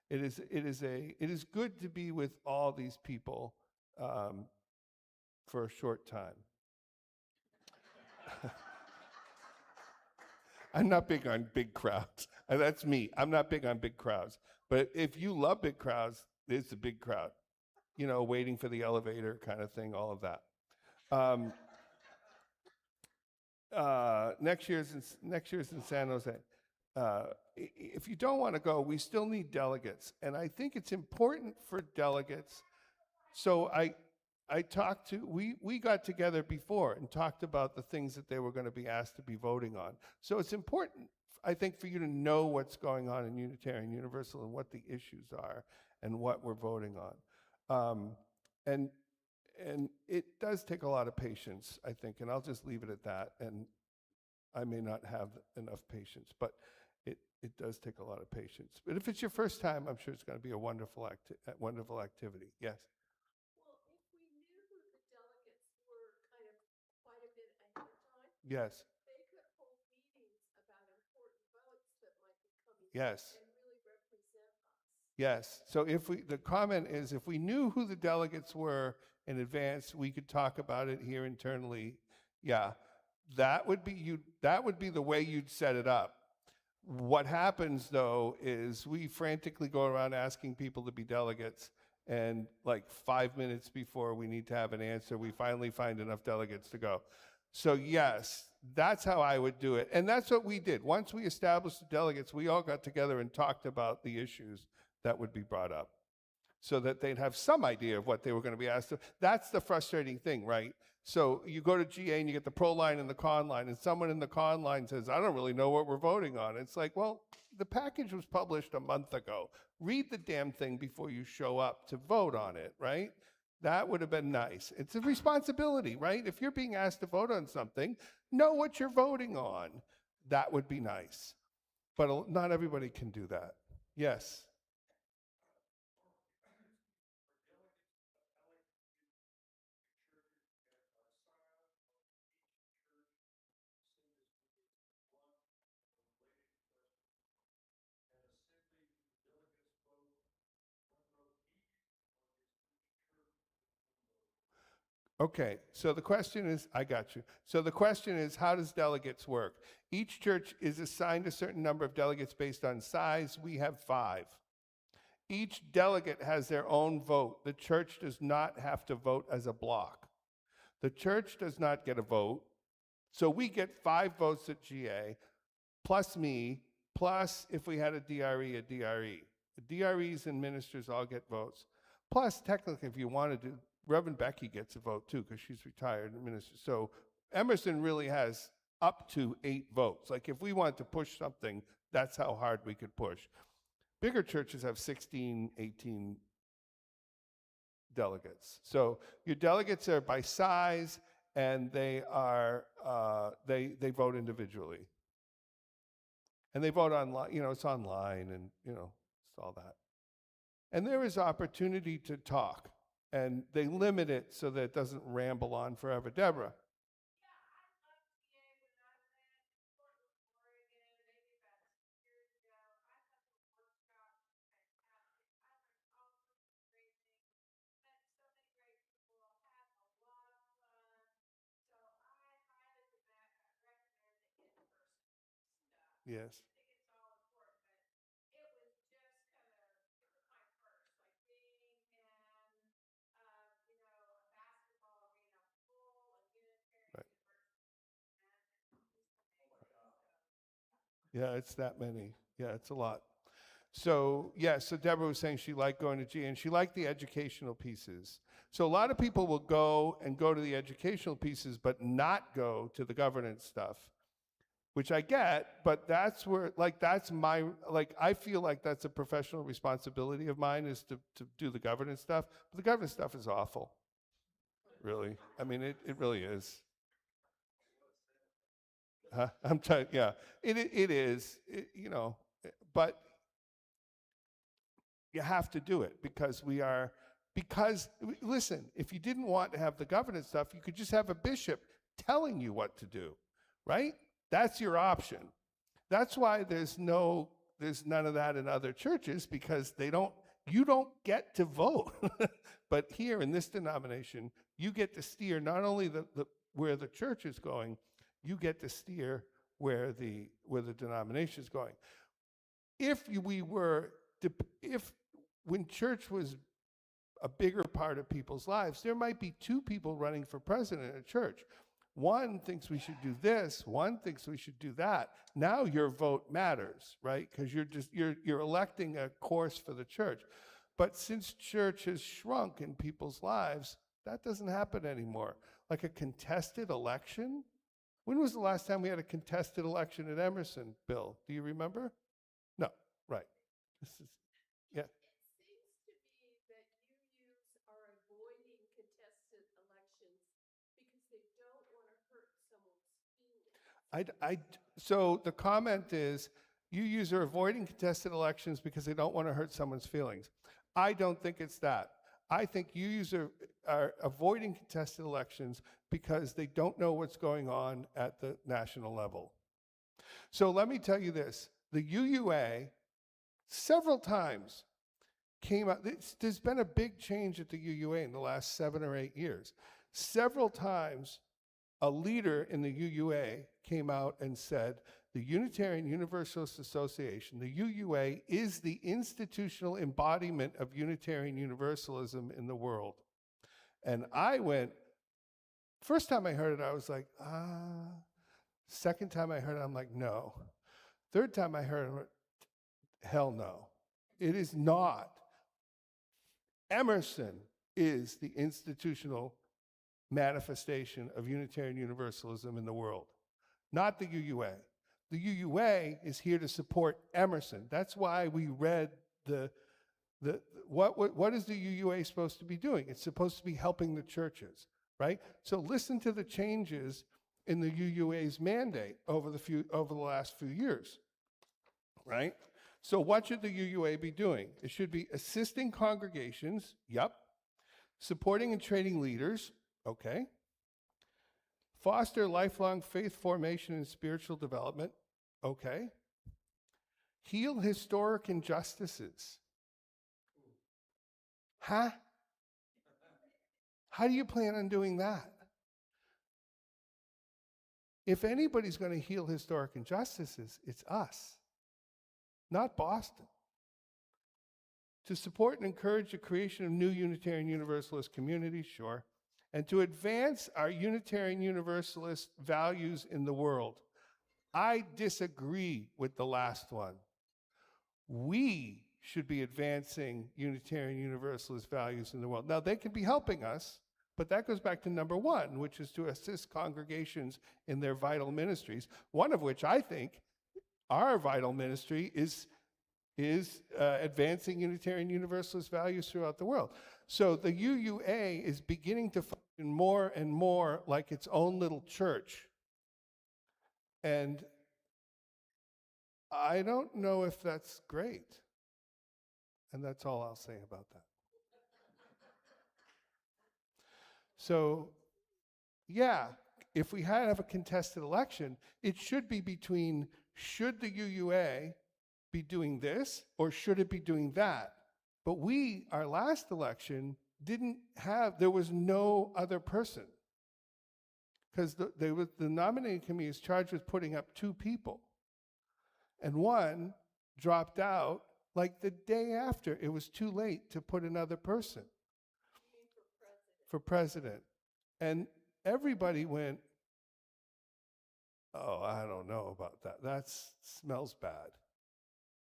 It is good to be with all these people for a short time. I'm not big on big crowds. That's me. I'm not big on big crowds. But if you love big crowds, it's a big crowd. You know, waiting for the elevator kind of thing, all of that. Next year's in San Jose. If you don't want to go, we still need delegates. And I think it's important for delegates. So we got together before and talked about the things that they were going to be asked to be voting on. So it's important, I think, for you to know what's going on in Unitarian Universal and what the issues are and what we're voting on. And it does take a lot of patience, I think, and I'll just leave it at that. And I may not have enough patience, but it does take a lot of patience. But if it's your first time, I'm sure it's going to be a wonderful activity. Yes. Well, if we knew who the delegates were kind of quite a bit ahead of time, Yes. they could hold meetings about important votes that might be coming Yes. up and really represent us. Yes. So the comment is, if we knew who the delegates were in advance, we could talk about it here internally. Yeah, that would be the way you'd set it up. What happens though is we frantically go around asking people to be delegates, and like 5 minutes before we need to have an answer, we finally find enough delegates to go. So yes, that's how I would do it. And that's what we did. Once we established the delegates, we all got together and talked about the issues that would be brought up so that they'd have some idea of what they were going to be asked. That's the frustrating thing, right? So you go to GA and you get the pro line and the con line, and someone in the con line says, I don't really know what we're voting on. It's like, well, the package was published a month ago. Read the damn thing before you show up to vote on it, right? That would have been nice. It's a responsibility, right? If you're being asked to vote on something, know what you're voting on. That would be nice. But not everybody can do that. Yes. Okay, so the question is, I got you. So the question is, how does delegates work? Each church is assigned a certain number of delegates based on size. We have 5. Each delegate has their own vote. The church does not have to vote as a block. The church does not get a vote. So we get 5 votes at GA, plus me, plus if we had a DRE, a DRE. The DREs and ministers all get votes. Plus, technically, if you wanted to, Reverend Becky gets a vote too, because she's retired minister. So Emerson really has up to 8 votes. Like if we wanted to push something, that's how hard we could push. Bigger churches have 16, 18 delegates. So your delegates are by size, and they are they vote individually. And they vote online, it's online, and it's all that. And there is opportunity to talk, and they limit it so that it doesn't ramble on forever. Deborah. Yes. Right. Yeah, it's that many. Yeah, it's a lot. So, yeah, so Deborah was saying she liked going to G, and she liked the educational pieces. So a lot of people will go to the educational pieces, but not go to the governance stuff. which I get, but that's where, like, that's my, like, I feel like that's a professional responsibility of mine is to do the governance stuff. But the governance stuff is awful, really. I mean, it really is. Huh? I'm telling, yeah, it is, but you have to do it listen, if you didn't want to have the governance stuff, you could just have a bishop telling you what to do, right? That's your option. That's why there's none of that in other churches, because you don't get to vote. But here in this denomination, you get to steer not only where the church is going, you get to steer where the denomination is going. When church was a bigger part of people's lives, there might be two people running for president at church. One thinks we should do this, one thinks we should do that. Now your vote matters, right? Because you're electing a course for the church. But since church has shrunk in people's lives, that doesn't happen anymore. Like a contested election? When was the last time we had a contested election at Emerson, Bill? Do you remember? No, right. This is, yeah. It seems to me that UUs are avoiding contested elections because they don't want to hurt someone's feelings. So the comment is, UUs are avoiding contested elections because they don't want to hurt someone's feelings. I don't think it's that. I think UUs are avoiding contested elections because they don't know what's going on at the national level. So let me tell you this. The UUA several times came out. There's been a big change at the UUA in the last 7 or 8 years. Several times, a leader in the UUA came out and said, the Unitarian Universalist Association, the UUA, is the institutional embodiment of Unitarian Universalism in the world. And I went, first time I heard it, I was like, Second time I heard it, I'm like, no. Third time I heard it, hell no. It is not. Emerson is the institutional manifestation of Unitarian Universalism in the world, not the UUA. The UUA is here to support Emerson. That's why we read what is the UUA supposed to be doing? It's supposed to be helping the churches, right? So listen to the changes in the UUA's mandate over the last few years, right? So what should the UUA be doing? It should be assisting congregations, yep. Supporting and training leaders, okay. Foster lifelong faith formation and spiritual development, okay. Heal historic injustices. Huh? How do you plan on doing that? If anybody's going to heal historic injustices, it's us, not Boston. To support and encourage the creation of new Unitarian Universalist communities, sure, and to advance our Unitarian Universalist values in the world. I disagree with the last one. We should be advancing Unitarian Universalist values in the world. Now, they could be helping us, but that goes back to number one, which is to assist congregations in their vital ministries, one of which I think our vital ministry is advancing Unitarian Universalist values throughout the world. So the UUA is beginning to function more and more like its own little church. And I don't know if that's great. And that's all I'll say about that. So, yeah, if we have a contested election, it should be between, should the UUA be doing this or should it be doing that? But our last election, there was no other person. Because the nominating committee is charged with putting up 2 people. And one dropped out like the day after. It was too late to put another person for president. And everybody went, oh, I don't know about that. That smells bad,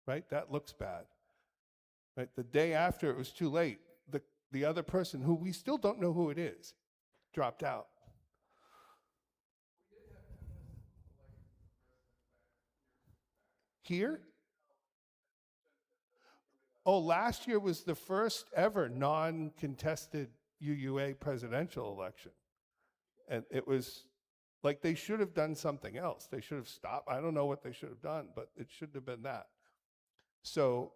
right? That looks bad. Right? The day after it was too late, the other person, who we still don't know who it is, dropped out. Here? Oh, last year was the first ever non-contested UUA presidential election. And it was like they should have done something else. They should have stopped. I don't know what they should have done, but it shouldn't have been that. So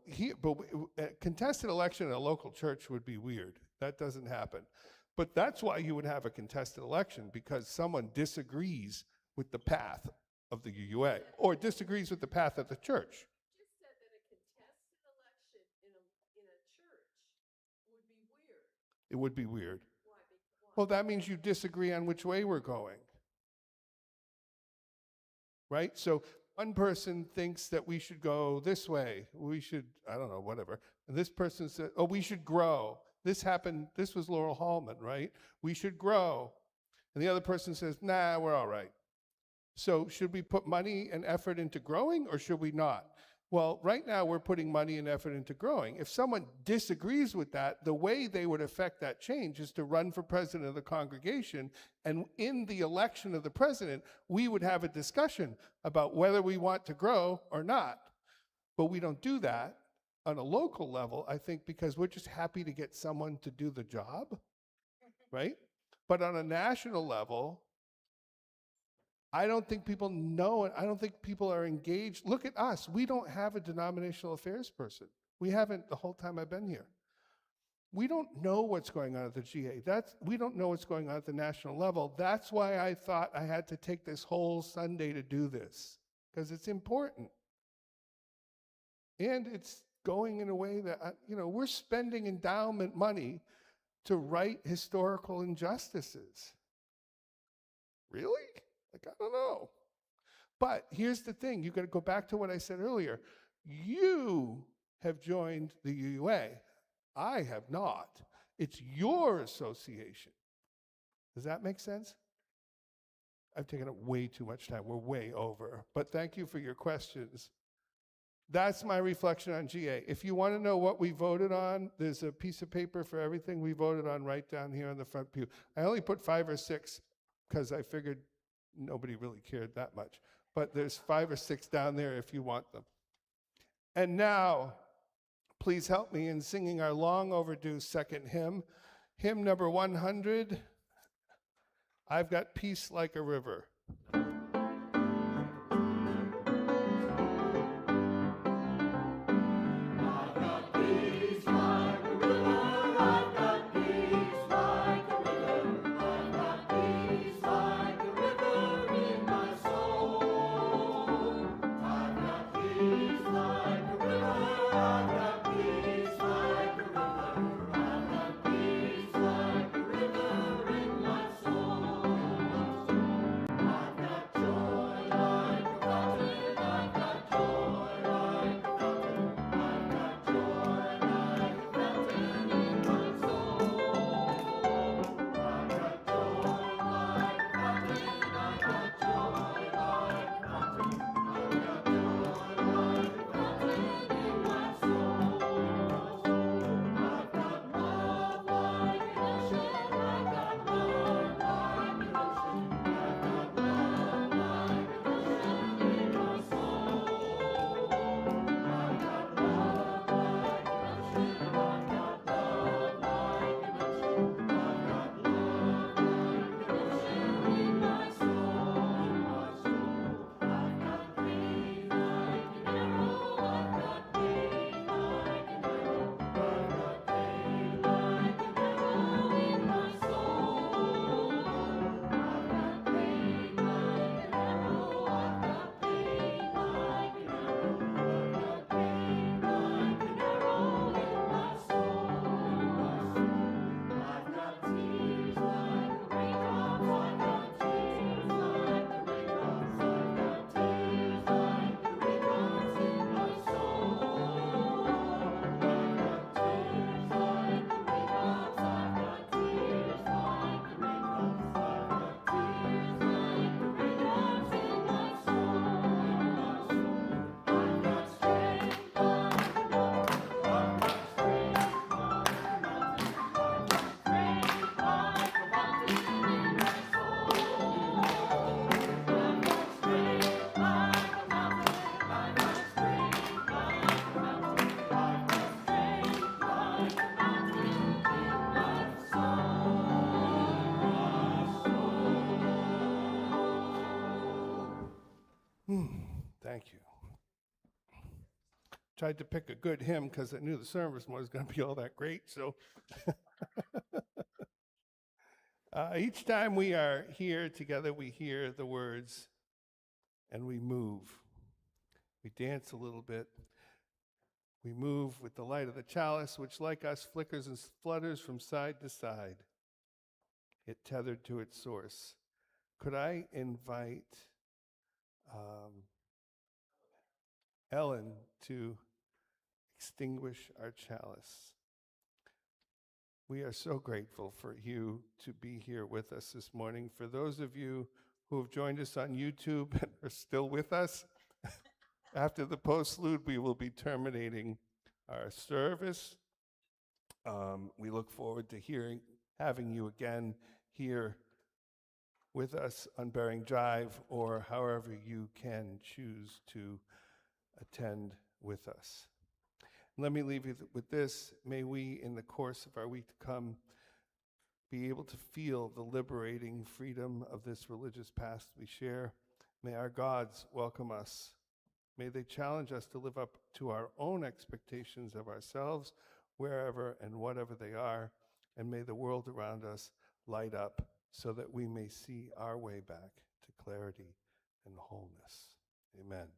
a contested election in a local church would be weird. That doesn't happen. But that's why you would have a contested election, because someone disagrees with the path of the UUA or disagrees with the path of the church. Just said that a contested election in a church would be weird. It would be weird. Why? Why? Well, that means you disagree on which way we're going. Right? So one person thinks that we should go this way. We should, I don't know, whatever. And this person said, oh, we should grow. This happened, this was Laurel Hallman, right? We should grow. And the other person says, nah, we're all right. So should we put money and effort into growing, or should we not? Well, right now we're putting money and effort into growing. If someone disagrees with that, the way they would affect that change is to run for president of the congregation. And in the election of the president, we would have a discussion about whether we want to grow or not. But we don't do that on a local level, I think, because we're just happy to get someone to do the job, right? But on a national level, I don't think people know it. I don't think people are engaged. Look at us. We don't have a denominational affairs person. We haven't the whole time I've been here. We don't know what's going on at the GA. We don't know what's going on at the national level. That's why I thought I had to take this whole Sunday to do this, because it's important. And it's going in a way that, we're spending endowment money to right historical injustices. Really? Like, I don't know. But here's the thing. You've got to go back to what I said earlier. You have joined the UUA. I have not. It's your association. Does that make sense? I've taken up way too much time. We're way over. But thank you for your questions. That's my reflection on GA. If you want to know what we voted on, there's a piece of paper for everything we voted on right down here on the front pew. I only put 5 or 6 because I figured nobody really cared that much. But there's 5 or 6 down there if you want them. And now, please help me in singing our long overdue second hymn. Hymn number 100, I've Got Peace Like a River. Thank you. Tried to pick a good hymn because I knew the service wasn't going to be all that great. So each time we are here together, we hear the words and we move. We dance a little bit. We move with the light of the chalice, which, like us, flickers and flutters from side to side, it tethered to its source. Could I invite Ellen to extinguish our chalice? We are so grateful for you to be here with us this morning. For those of you who have joined us on YouTube and are still with us, after the postlude, we will be terminating our service. We look forward to having you again here with us on Bering Drive, or however you can choose to attend with us. Let me leave you with this. May we, in the course of our week to come, be able to feel the liberating freedom of this religious past we share. May our gods welcome us. May they challenge us to live up to our own expectations of ourselves, wherever and whatever they are, and may the world around us light up so that we may see our way back to clarity and wholeness. Amen.